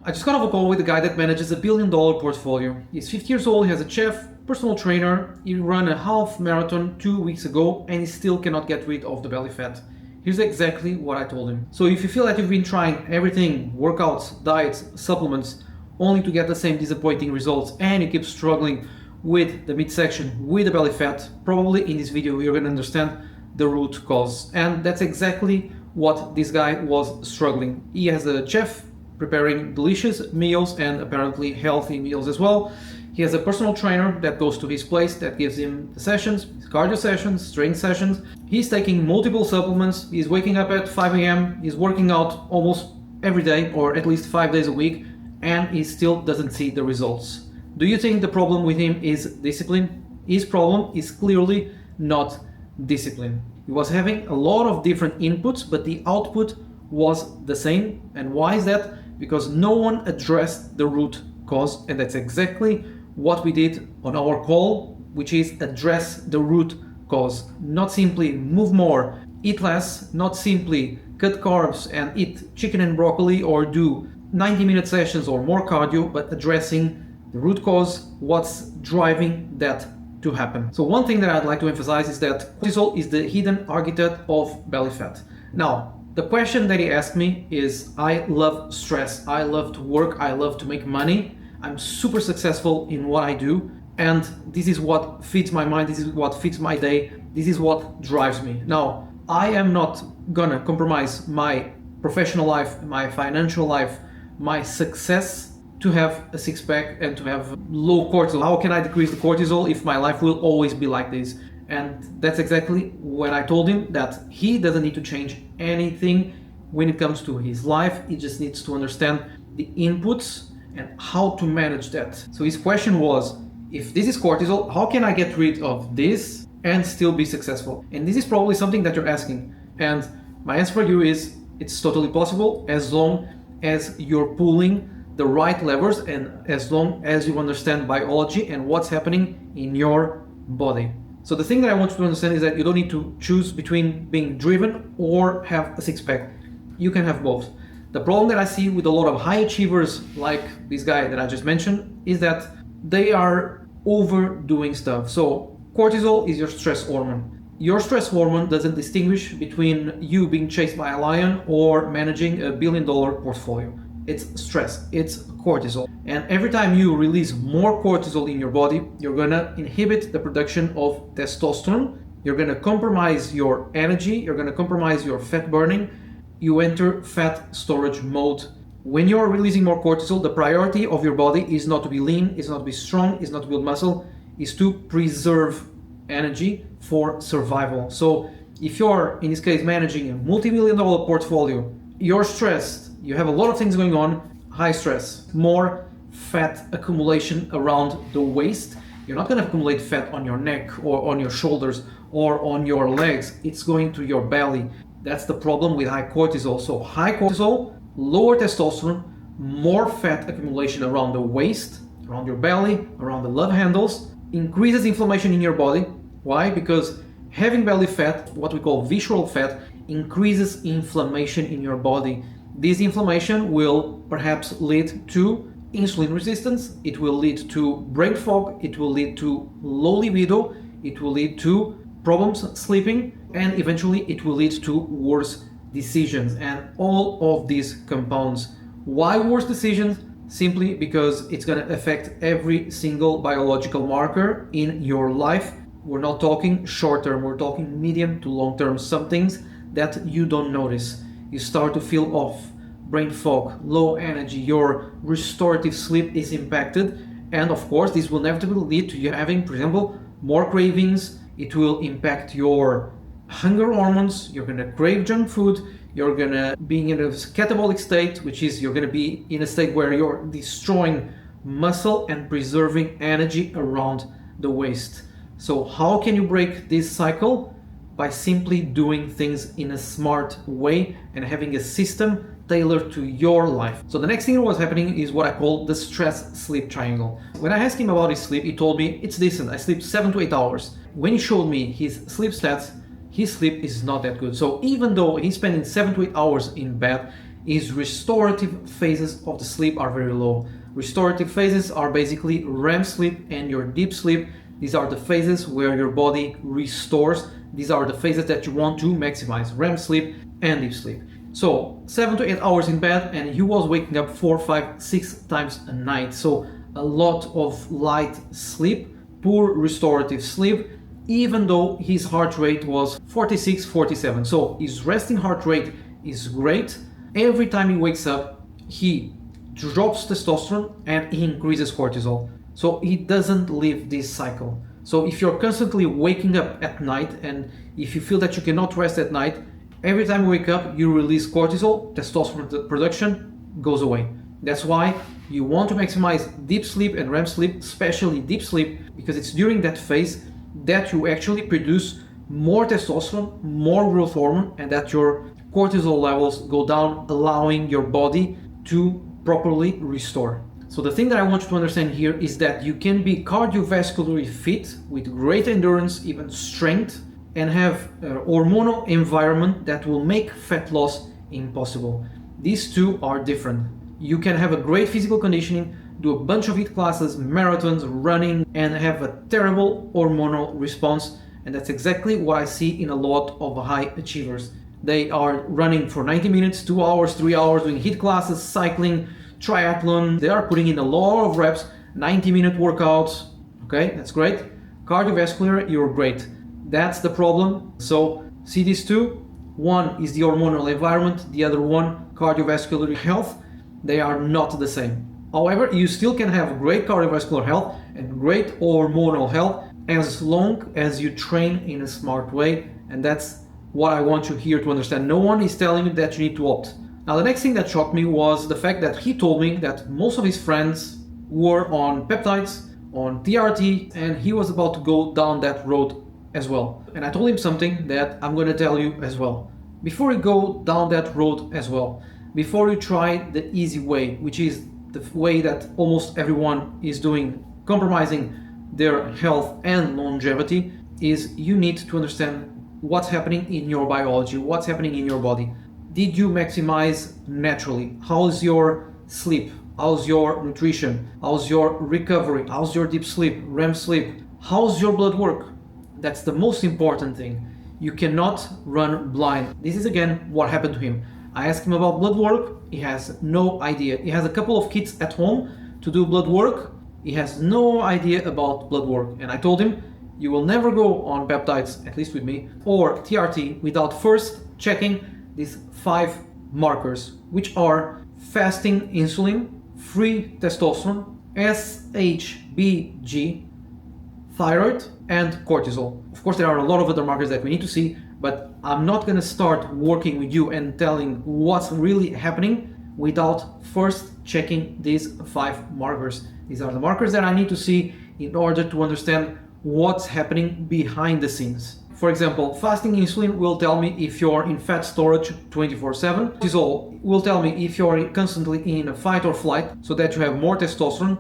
I just got off a call with a guy that manages $1 billion portfolio. He's 50 years old, he has a chef, personal trainer, he ran a half marathon 2 weeks ago and he still cannot get rid of the belly fat. Here's exactly what I told him. So if you feel that you've been trying everything, workouts, diets, supplements, only to get the same disappointing results and you keep struggling with the midsection, with the belly fat, probably in this video you're going to understand the root cause. And that's exactly what this guy was struggling. He has a chef preparing delicious meals and apparently healthy meals as well. He has a personal trainer that goes to his place that gives him the sessions, cardio sessions, strength sessions. He's taking multiple supplements. He's waking up at 5 a.m. He's working out almost every day or at least 5 days a week, and he still doesn't see the results. Do you think the problem with him is discipline? His problem is clearly not discipline. He was having a lot of different inputs, but the output was the same. And why is that? Because no one addressed the root cause, and that's exactly what we did on our call, which is address the root cause. Not simply move more, eat less, not simply cut carbs and eat chicken and broccoli or do 90-minute sessions or more cardio, but addressing the root cause, what's driving that to happen. So one thing that I'd like to emphasize is that cortisol is the hidden architect of belly fat. Now, the question that he asked me is, I love stress, I love to work, I love to make money, I'm super successful in what I do, and this is what feeds my mind, this is what feeds my day, this is what drives me. Now, I am not gonna compromise my professional life, my financial life, my success to have a six-pack and to have low cortisol. How can I decrease the cortisol if my life will always be like this? And that's exactly when I told him that he doesn't need to change anything when it comes to his life. He just needs to understand the inputs and how to manage that. So his question was, if this is cortisol, how can I get rid of this and still be successful? And this is probably something that you're asking. And my answer for you is, it's totally possible as long as you're pulling the right levers and as long as you understand biology and what's happening in your body. So the thing that I want you to understand is that you don't need to choose between being driven or have a six-pack. You can have both. The problem that I see with a lot of high achievers like this guy that I just mentioned is that they are overdoing stuff. So cortisol is your stress hormone. Your stress hormone doesn't distinguish between you being chased by a lion or managing $1 billion portfolio. It's stress, it's cortisol. And every time you release more cortisol in your body, you're gonna inhibit the production of testosterone, you're gonna compromise your energy, you're gonna compromise your fat burning, you enter fat storage mode. When you're releasing more cortisol, the priority of your body is not to be lean, is not to be strong, is not to build muscle, is to preserve energy for survival. So if you're, in this case, managing a multi-million-dollar portfolio, you're stressed, you have a lot of things going on, high stress, more fat accumulation around the waist. You're not going to accumulate fat on your neck or on your shoulders or on your legs. It's going to your belly. That's the problem with high cortisol. So high cortisol, lower testosterone, more fat accumulation around the waist, around your belly, around the love handles, increases inflammation in your body. Why? Because having belly fat, what we call visceral fat, increases inflammation in your body. This inflammation will perhaps lead to insulin resistance, it will lead to brain fog, it will lead to low libido, it will lead to problems sleeping, and eventually it will lead to worse decisions. And all of these compounds. Why worse decisions? Simply because it's going to affect every single biological marker in your life. We're not talking short term, we're talking medium to long term. Some things that you don't notice. You start to feel off, brain fog, low energy, your restorative sleep is impacted, and of course this will inevitably lead to you having, for example, more cravings. It will impact your hunger hormones, you're gonna crave junk food, you're gonna be in a catabolic state, which is you're gonna be in a state where you're destroying muscle and preserving energy around the waist. So how can you break this cycle? By simply doing things in a smart way and having a system tailored to your life. So the next thing that was happening is what I call the stress sleep triangle. When I asked him about his sleep, he told me it's decent. I sleep 7 to 8 hours. When he showed me his sleep stats, his sleep is not that good. So even though he's spending 7 to 8 hours in bed, his restorative phases of the sleep are very low. Restorative phases are basically REM sleep and your deep sleep. These are the phases where your body restores. These are the phases that you want to maximize: REM sleep and deep sleep. So 7 to 8 hours in bed, and he was waking up 4, 5, 6 times a night. So a lot of light sleep, poor restorative sleep, even though his heart rate was 46, 47. So his resting heart rate is great. Every time he wakes up, he drops testosterone and he increases cortisol. So he doesn't live this cycle. So if you're constantly waking up at night, and if you feel that you cannot rest at night, every time you wake up, you release cortisol, testosterone production goes away. That's why you want to maximize deep sleep and REM sleep, especially deep sleep, because it's during that phase that you actually produce more testosterone, more growth hormone, and that your cortisol levels go down, allowing your body to properly restore. So the thing that I want you to understand here is that you can be cardiovascularly fit with great endurance, even strength, and have a hormonal environment that will make fat loss impossible. These two are different. You can have a great physical conditioning, do a bunch of HIIT classes, marathons, running, and have a terrible hormonal response. And that's exactly what I see in a lot of high achievers. They are running for 90 minutes, 2 hours, 3 hours, doing HIIT classes, cycling, triathlon. They are putting in a lot of reps, 90-minute workouts. Okay, that's great. Cardiovascular, you're great. That's the problem. So see these two. One is the hormonal environment, the other one cardiovascular health. They are not the same. However, you still can have great cardiovascular health and great hormonal health as long as you train in a smart way. And that's what I want you here to understand. No one is telling you that you need to opt. Now, the next thing that shocked me was the fact that he told me that most of his friends were on peptides, on TRT, and he was about to go down that road as well. And I told him something that I'm going to tell you as well. Before you go down that road as well, before you try the easy way, which is the way that almost everyone is doing, compromising their health and longevity, is you need to understand what's happening in your biology, what's happening in your body. Did you maximize naturally? How's your sleep? How's your nutrition? How's your recovery? How's your deep sleep, REM sleep? How's your blood work? That's the most important thing. You cannot run blind. This is again what happened to him. I asked him about blood work. He has no idea. He has a couple of kits at home to do blood work. He has no idea about blood work. And I told him, you will never go on peptides, at least with me, or TRT without first checking these 5 markers, which are fasting insulin, free testosterone, SHBG, thyroid, and cortisol. Of course, there are a lot of other markers that we need to see, but I'm not going to start working with you and telling what's really happening without first checking these 5 markers. These are the markers that I need to see in order to understand what's happening behind the scenes. For example, fasting insulin will tell me if you're in fat storage 24/7. Cortisol will tell me if you're constantly in a fight or flight, so that you have more testosterone.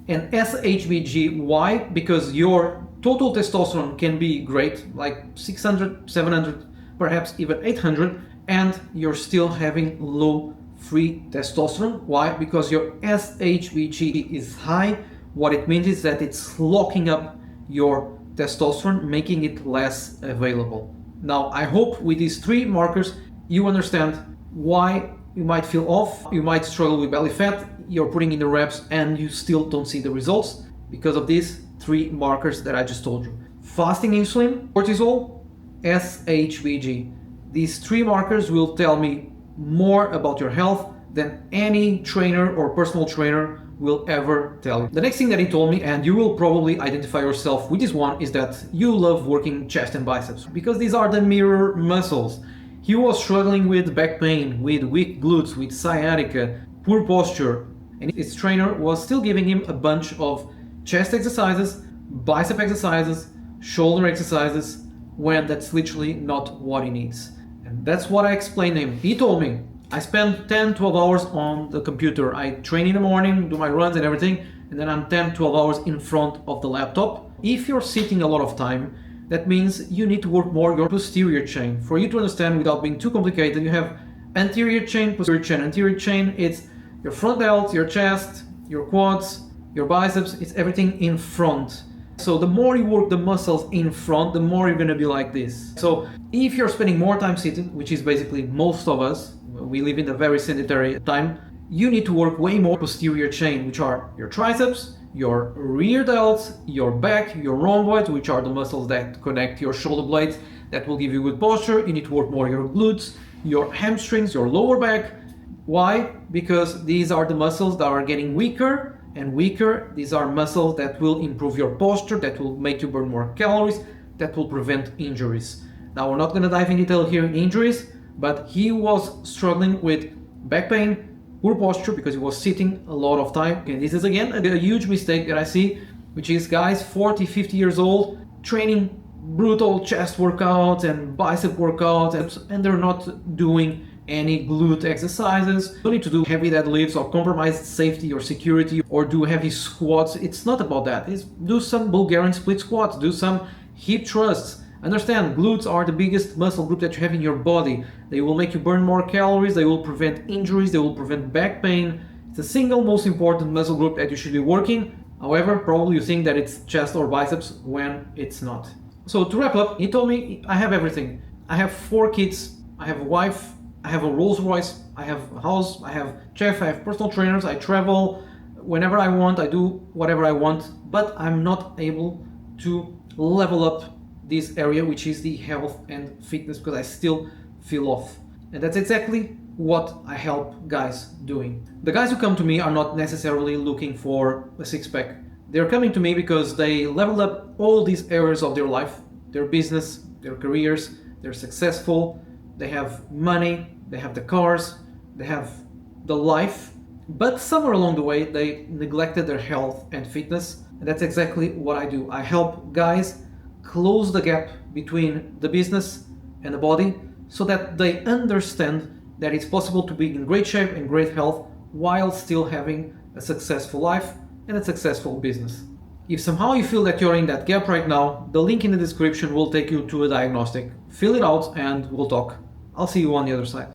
And SHBG, why? Because your total testosterone can be great, like 600, 700, perhaps even 800, and you're still having low free testosterone. Why? Because your SHBG is high. What it means is that it's locking up your testosterone, making it less available. Now, I hope with these 3 markers, you understand why you might feel off, you might struggle with belly fat, you're putting in the reps and you still don't see the results because of these 3 markers that I just told you. Fasting insulin, cortisol, SHBG. These 3 markers will tell me more about your health than any trainer or personal trainer will ever tell you. The next thing that he told me, and you will probably identify yourself with this one, is that you love working chest and biceps because these are the mirror muscles. He was struggling with back pain, with weak glutes, with sciatica, poor posture, and his trainer was still giving him a bunch of chest exercises, bicep exercises, shoulder exercises, when that's literally not what he needs. And that's what I explained to him. He told me, I spend 10-12 hours on the computer. I train in the morning, do my runs and everything, and then I'm 10-12 hours in front of the laptop. If you're sitting a lot of time, that means you need to work more your posterior chain. For you to understand without being too complicated, you have Anterior chain, posterior chain. Anterior chain, it's your front delts, your chest, your quads, your biceps, it's everything in front. So the more you work the muscles in front, the more you're gonna be like this. So if you're spending more time sitting, which is basically most of us, we live in a very sedentary time, you need to work way more posterior chain, which are your triceps, your rear delts, your back, your rhomboids, which are the muscles that connect your shoulder blades, that will give you good posture. You need to work more your glutes, your hamstrings, your lower back. Why? Because these are the muscles that are getting weaker and weaker. These are muscles that will improve your posture, that will make you burn more calories, that will prevent injuries. Now, we're not going to dive in detail here in injuries, but he was struggling with back pain, poor posture because he was sitting a lot of time. And this is again a huge mistake that I see, which is guys 40, 50 years old training brutal chest workouts and bicep workouts, and they're not doing any glute exercises. You don't need to do heavy deadlifts or compromise safety or security or do heavy squats. It's not about that. It's do some Bulgarian split squats, do some hip thrusts. Understand, glutes are the biggest muscle group that you have in your body. They will make you burn more calories, they will prevent injuries, they will prevent back pain. It's the single most important muscle group that you should be working. However, probably you think that it's chest or biceps when it's not. So to wrap up, he told me, I have everything. I have 4 kids, I have a wife, I have a Rolls Royce, I have a house, I have chef, I have personal trainers, I travel whenever I want, I do whatever I want, but I'm not able to level up this area, which is the health and fitness, because I still feel off. And that's exactly what I help guys doing. The guys who come to me are not necessarily looking for a six-pack. They're coming to me because they leveled up all these areas of their life, their business, their careers, they're successful, they have money, they have the cars, they have the life, but somewhere along the way they neglected their health and fitness. And that's exactly what I do. I help guys close the gap between the business and the body so that they understand that it's possible to be in great shape and great health while still having a successful life and a successful business. If somehow you feel that you're in that gap right now, the link in the description will take you to a diagnostic. Fill it out and we'll talk. I'll see you on the other side.